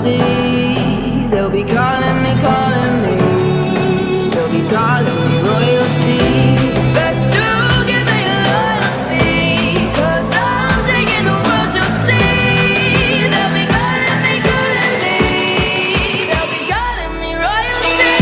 royalty. They'll be calling me, calling me. They'll be calling me royalty. Best to give me loyalty, 'cause I'm taking the world, you'll see. They'll be calling me, calling me. They'll be calling me royalty.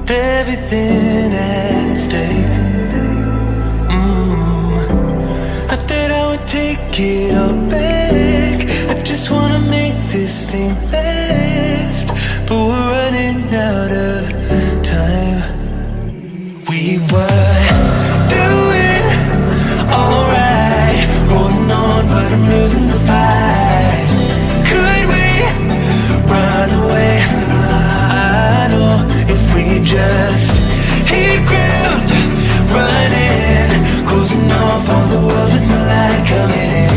Everything at stake. I thought I would take it all back. I just wanna make this thing last, but we're running out of time. We were doing alright, holding on, but I'm losing the fight. Could we run away? I know if we just hit ground, running, closing off all the world with no light coming in.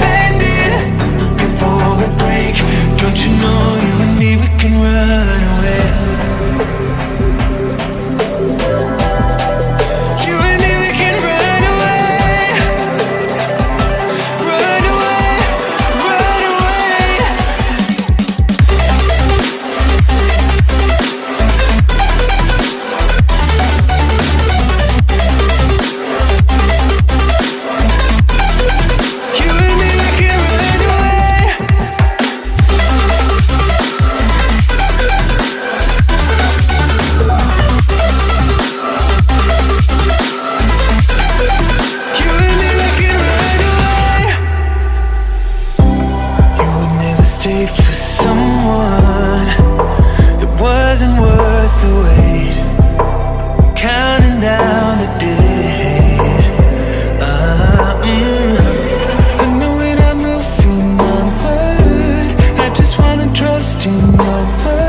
Bend it before we break. Don't you know you and me, we can run away. You and me, we can run away. Run away, run away. You and me, we can run away. You and me, we can run away. You would never stay for someone that wasn't worth the wait. Counting down the days. I know when I'm moving onward, I just wanna trust in your word.